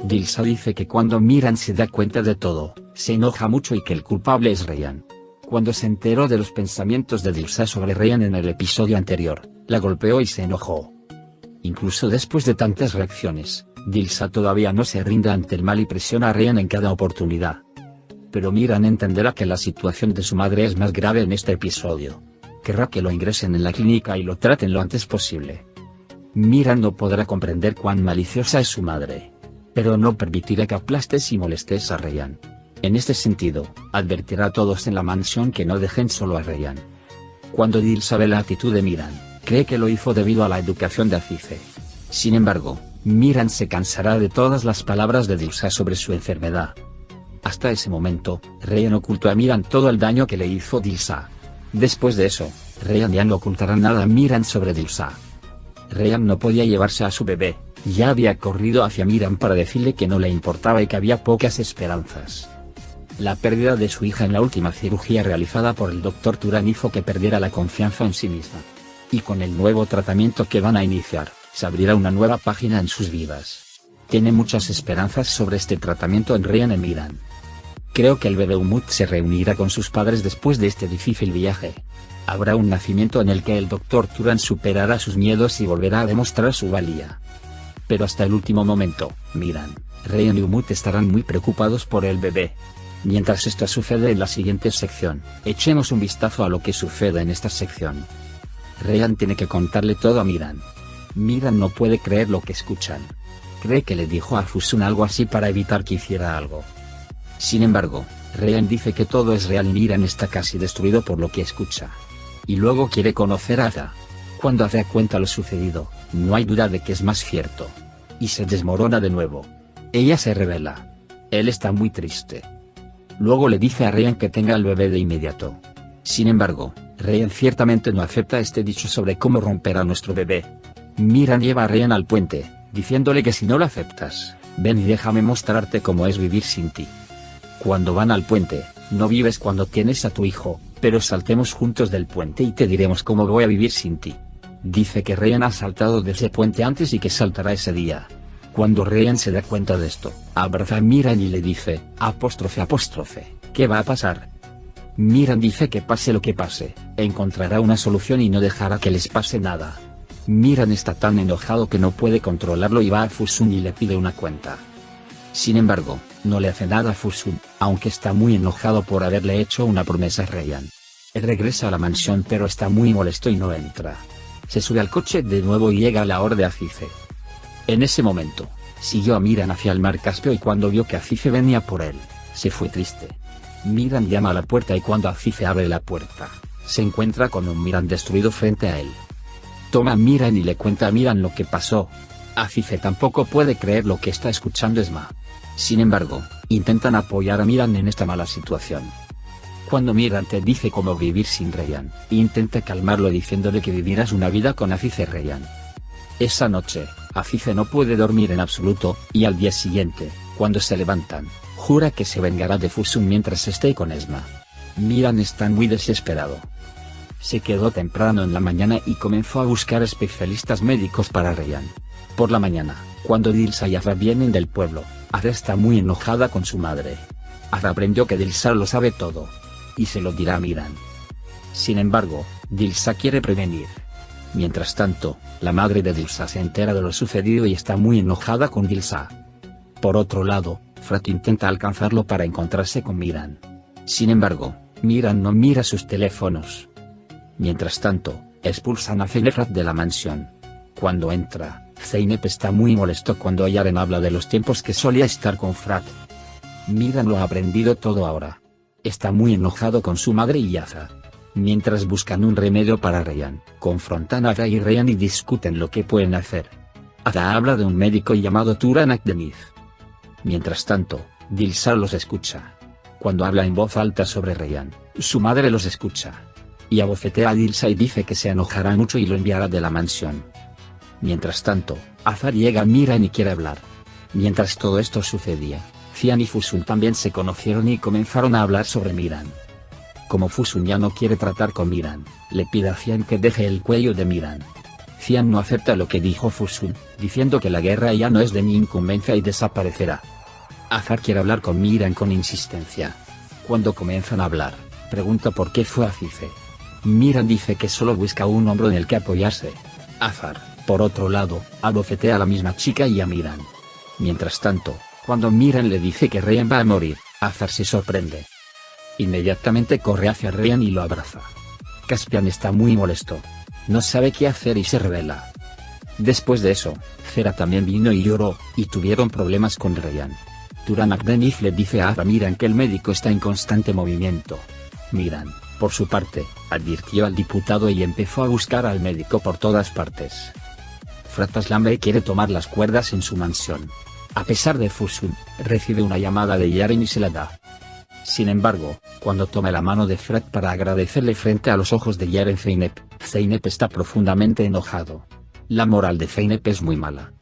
Dilsa dice que cuando Miran se da cuenta de todo, se enoja mucho y que el culpable es Ryan. Cuando se enteró de los pensamientos de Dilsa sobre Ryan en el episodio anterior, la golpeó y se enojó. Incluso después de tantas reacciones, Dilsa todavía no se rinde ante el mal y presiona a Ryan en cada oportunidad. Pero Miran entenderá que la situación de su madre es más grave en este episodio. Querrá que lo ingresen en la clínica y lo traten lo antes posible. Miran no podrá comprender cuán maliciosa es su madre. Pero no permitirá que aplastes y molestes a Ryan. En este sentido, advertirá a todos en la mansión que no dejen solo a Ryan. Cuando Dilsa ve la actitud de Miran, cree que lo hizo debido a la educación de Azize. Sin embargo, Miran se cansará de todas las palabras de Dilsa sobre su enfermedad. Hasta ese momento, Ryan ocultó a Miran todo el daño que le hizo Dilsa. Después de eso, Ryan ya no ocultará nada a Miran sobre Dilsa. Ryan no podía llevarse a su bebé, ya había corrido hacia Miran para decirle que no le importaba y que había pocas esperanzas. La pérdida de su hija en la última cirugía realizada por el Dr. Turan hizo que perdiera la confianza en sí misma. Y con el nuevo tratamiento que van a iniciar, se abrirá una nueva página en sus vidas. Tiene muchas esperanzas sobre este tratamiento en Ryan y Miran. Creo que el bebé Umut se reunirá con sus padres después de este difícil viaje. Habrá un nacimiento en el que el Dr. Turan superará sus miedos y volverá a demostrar su valía. Pero hasta el último momento, Miran, Ryan y Umut estarán muy preocupados por el bebé. Mientras esto sucede en la siguiente sección, echemos un vistazo a lo que sucede en esta sección. Ryan tiene que contarle todo a Miran. Miran no puede creer lo que escuchan. Cree que le dijo a Fusun algo así para evitar que hiciera algo. Sin embargo, Ryan dice que todo es real y Miran está casi destruido por lo que escucha. Y luego quiere conocer a Ada. Cuando Ada cuenta lo sucedido, no hay duda de que es más cierto. Y se desmorona de nuevo. Ella se revela. Él está muy triste. Luego le dice a Ryan que tenga al bebé de inmediato. Sin embargo, Ryan ciertamente no acepta este dicho sobre cómo romper a nuestro bebé. Miran lleva a Ryan al puente, diciéndole que si no lo aceptas, ven y déjame mostrarte cómo es vivir sin ti. Cuando van al puente, no vives cuando tienes a tu hijo, pero saltemos juntos del puente y te diremos cómo voy a vivir sin ti. Dice que Ryan ha saltado de ese puente antes y que saltará ese día. Cuando Ryan se da cuenta de esto, abraza a Miran y le dice, apóstrofe, ¿qué va a pasar? Miran dice que pase lo que pase, encontrará una solución y no dejará que les pase nada. Miran está tan enojado que no puede controlarlo y va a Fusun y le pide una cuenta. Sin embargo, no le hace nada a Fusun, aunque está muy enojado por haberle hecho una promesa a Ryan. Él regresa a la mansión pero está muy molesto y no entra. Se sube al coche de nuevo y llega a la hora de Azize. En ese momento, siguió a Miran hacia el mar Caspio y cuando vio que Azize venía por él, se fue triste. Miran llama a la puerta y cuando Azize abre la puerta, se encuentra con un Miran destruido frente a él. Toma a Miran y le cuenta a Miran lo que pasó. Azize tampoco puede creer lo que está escuchando Esma. Sin embargo, intentan apoyar a Miran en esta mala situación. Cuando Miran te dice cómo vivir sin Ryan, intenta calmarlo diciéndole que vivirás una vida con Azize Ryan. Esa noche, Azize no puede dormir en absoluto, y al día siguiente, cuando se levantan, jura que se vengará de Fusun mientras esté con Esma. Miran está muy desesperado. Se quedó temprano en la mañana y comenzó a buscar especialistas médicos para Ryan. Por la mañana, cuando Dilsa y Ada vienen del pueblo, Ada está muy enojada con su madre. Ada aprendió que Dilsa lo sabe todo. Y se lo dirá a Miran. Sin embargo, Dilsa quiere prevenir. Mientras tanto, la madre de Dilsa se entera de lo sucedido y está muy enojada con Dilsa. Por otro lado, Frat intenta alcanzarlo para encontrarse con Miran. Sin embargo, Miran no mira sus teléfonos. Mientras tanto, expulsan a Zeynep de la mansión. Cuando entra, Zeynep está muy molesto cuando Yaren habla de los tiempos que solía estar con Frat. Miran lo ha aprendido todo ahora. Está muy enojado con su madre y Ada. Mientras buscan un remedio para Ryan, confrontan a Ada y Ryan y discuten lo que pueden hacer. Ada habla de un médico llamado Turan Akdeniz. Mientras tanto, Dilsa los escucha. Cuando habla en voz alta sobre Ryan, su madre los escucha. Y abofetea a Dilsa y dice que se enojará mucho y lo enviará de la mansión. Mientras tanto, Azar llega a Miran y quiere hablar. Mientras todo esto sucedía, Cian y Fusun también se conocieron y comenzaron a hablar sobre Miran. Como Fusun ya no quiere tratar con Miran, le pide a Cian que deje el cuello de Miran. Cian no acepta lo que dijo Fusun, diciendo que la guerra ya no es de mi incumbencia y desaparecerá. Azar quiere hablar con Miran con insistencia. Cuando comienzan a hablar, pregunta por qué fue a Cice. Miran dice que solo busca un hombro en el que apoyarse. Azar, por otro lado, abofetea a la misma chica y a Miran. Mientras tanto, cuando Miran le dice que Ryan va a morir, Azar se sorprende. Inmediatamente corre hacia Ryan y lo abraza. Caspian está muy molesto. No sabe qué hacer y se revela. Después de eso, Cera también vino y lloró, y tuvieron problemas con Ryan. Turan Akdenif le dice a Miran que el médico está en constante movimiento. Miran, por su parte, advirtió al diputado y empezó a buscar al médico por todas partes. Frataslambe quiere tomar las cuerdas en su mansión. A pesar de Fusun, recibe una llamada de Yaren y se la da. Sin embargo, cuando toma la mano de Frat para agradecerle frente a los ojos de Yaren, Zeynep está profundamente enojado. La moral de Zeynep es muy mala.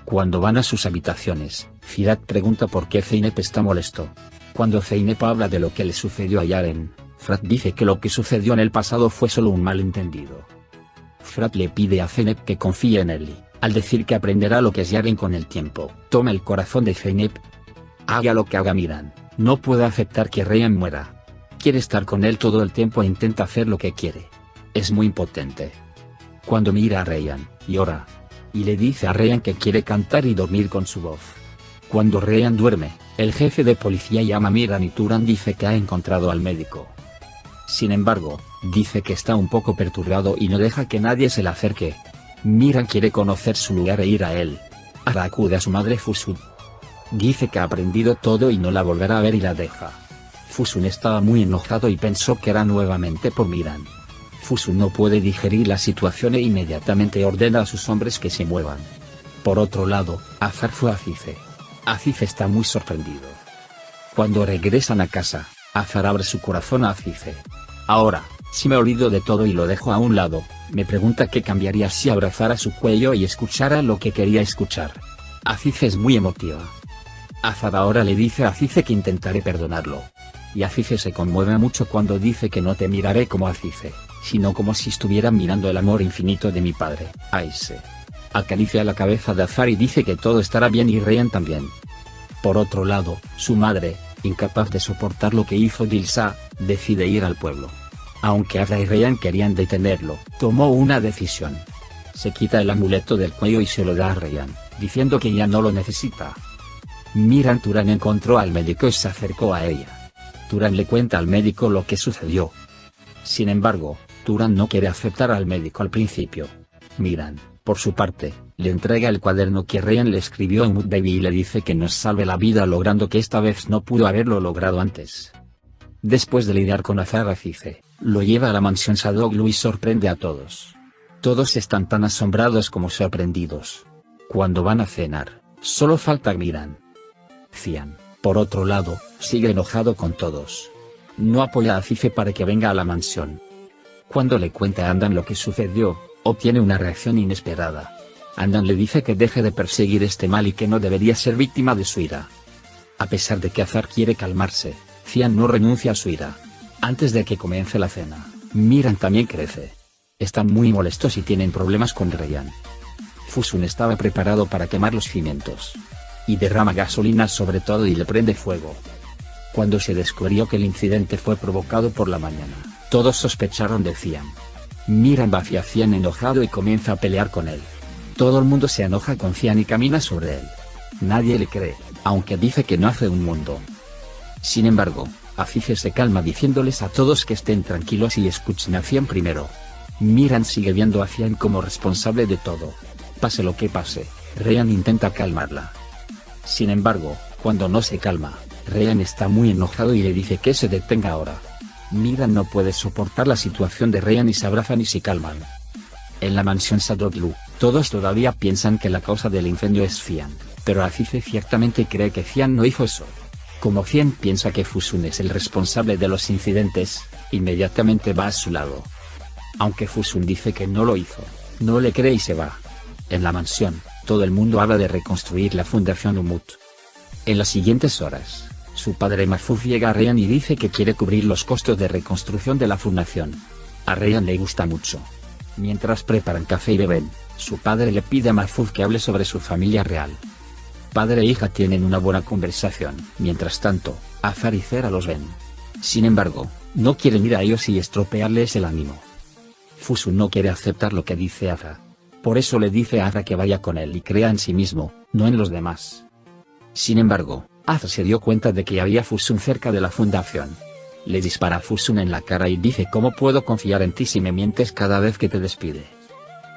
Cuando van a sus habitaciones, Firat pregunta por qué Zeynep está molesto. Cuando Zeynep habla de lo que le sucedió a Yaren, Frat dice que lo que sucedió en el pasado fue solo un malentendido. Frat le pide a Zeynep que confíe en él y, al decir que aprenderá lo que es Yaren con el tiempo, toma el corazón de Zeynep. Haga lo que haga Miran, no puede aceptar que Ryan muera. Quiere estar con él todo el tiempo e intenta hacer lo que quiere. Es muy impotente. Cuando mira a Ryan, llora. Y le dice a Ryan que quiere cantar y dormir con su voz. Cuando Ryan duerme, el jefe de policía llama a Miran y Turan dice que ha encontrado al médico. Sin embargo, dice que está un poco perturbado y no deja que nadie se le acerque. Miran quiere conocer su lugar e ir a él. Ahora acude a su madre Fusun. Dice que ha aprendido todo y no la volverá a ver y la deja. Fusun estaba muy enojado y pensó que era nuevamente por Miran. Fusun no puede digerir la situación e inmediatamente ordena a sus hombres que se muevan. Por otro lado, Azar fue a Cice. Cice está muy sorprendido. Cuando regresan a casa, Azar abre su corazón a Cice. Ahora, si me olvido de todo y lo dejo a un lado, me pregunta qué cambiaría si abrazara su cuello y escuchara lo que quería escuchar. Cice es muy emotiva. Azar ahora le dice a Cice que intentaré perdonarlo. Y Cice se conmueve mucho cuando dice que no te miraré como a Cice, sino como si estuviera mirando el amor infinito de mi padre, Aise. Acaricia la cabeza de Azar y dice que todo estará bien y Ryan también. Por otro lado, su madre, incapaz de soportar lo que hizo Dilsa, decide ir al pueblo. Aunque Azar y Ryan querían detenerlo, tomó una decisión. Se quita el amuleto del cuello y se lo da a Ryan, diciendo que ya no lo necesita. Miran Turan encontró al médico y se acercó a ella. Turan le cuenta al médico lo que sucedió. Sin embargo, Turan no quiere aceptar al médico al principio. Miran, por su parte, le entrega el cuaderno que Ryan le escribió en Mood Baby y le dice que nos salve la vida logrando que esta vez no pudo haberlo logrado antes. Después de lidiar con Azar Cice, lo lleva a la mansión Sadoglu y sorprende a todos. Todos están tan asombrados como sorprendidos. Cuando van a cenar, solo falta Miran. Cian, por otro lado, sigue enojado con todos. No apoya a Cice para que venga a la mansión. Cuando le cuenta a Andan lo que sucedió, obtiene una reacción inesperada. Andan le dice que deje de perseguir este mal y que no debería ser víctima de su ira. A pesar de que Azar quiere calmarse, Cian no renuncia a su ira. Antes de que comience la cena, Miran también crece. Están muy molestos y tienen problemas con Ryan. Fusun estaba preparado para quemar los cimientos. Y derrama gasolina sobre todo y le prende fuego. Cuando se descubrió que el incidente fue provocado por la mañana, todos sospecharon de Cian. Miran va hacia Cian enojado y comienza a pelear con él. Todo el mundo se enoja con Cian y camina sobre él. Nadie le cree, aunque dice que no hace un mundo. Sin embargo, Cice se calma diciéndoles a todos que estén tranquilos y escuchen a Cian primero. Miran sigue viendo a Cian como responsable de todo. Pase lo que pase, Ryan intenta calmarla. Sin embargo, cuando no se calma, Ryan está muy enojado y le dice que se detenga ahora. Miran no puede soportar la situación de Ryan y se abrazan y se calman. En la mansión Sadoglu, todos todavía piensan que la causa del incendio es Cian, pero Cice ciertamente cree que Cian no hizo eso. Como Cian piensa que Fusun es el responsable de los incidentes, inmediatamente va a su lado. Aunque Fusun dice que no lo hizo, no le cree y se va. En la mansión, todo el mundo habla de reconstruir la fundación Umut. En las siguientes horas, su padre Mafuf llega a Ryan y dice que quiere cubrir los costos de reconstrucción de la fundación. A Ryan le gusta mucho. Mientras preparan café y beben, su padre le pide a Mahfouz que hable sobre su familia real. Padre e hija tienen una buena conversación. Mientras tanto, Azar y Zera los ven. Sin embargo, no quieren ir a ellos y estropearles el ánimo. Fusu no quiere aceptar lo que dice Azar. Por eso le dice a Azar que vaya con él y crea en sí mismo, no en los demás. Sin embargo, Azar se dio cuenta de que había Fusun cerca de la fundación. Le dispara a Fusun en la cara y dice: ¿cómo puedo confiar en ti si me mientes cada vez que te despide?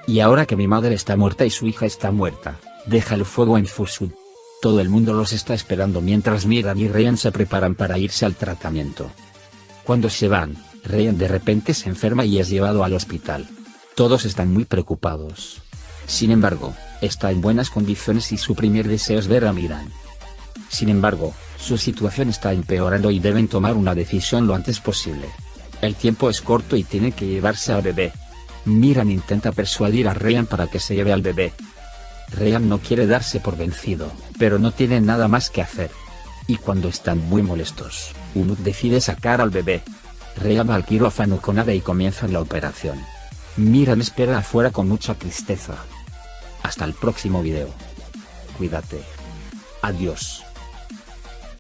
Y ahora que mi madre está muerta y su hija está muerta, deja el fuego en Fusun. Todo el mundo los está esperando mientras Miran y Ryan se preparan para irse al tratamiento. Cuando se van, Ryan de repente se enferma y es llevado al hospital. Todos están muy preocupados. Sin embargo, está en buenas condiciones y su primer deseo es ver a Miran. Sin embargo, su situación está empeorando y deben tomar una decisión lo antes posible. El tiempo es corto y tienen que llevarse al bebé. Miran intenta persuadir a Ryan para que se lleve al bebé. Ryan no quiere darse por vencido, pero no tiene nada más que hacer. Y cuando están muy molestos, Unuk decide sacar al bebé. Ryan va al quirófano con Ada y comienzan la operación. Miran espera afuera con mucha tristeza. Hasta el próximo video. Cuídate. Adiós.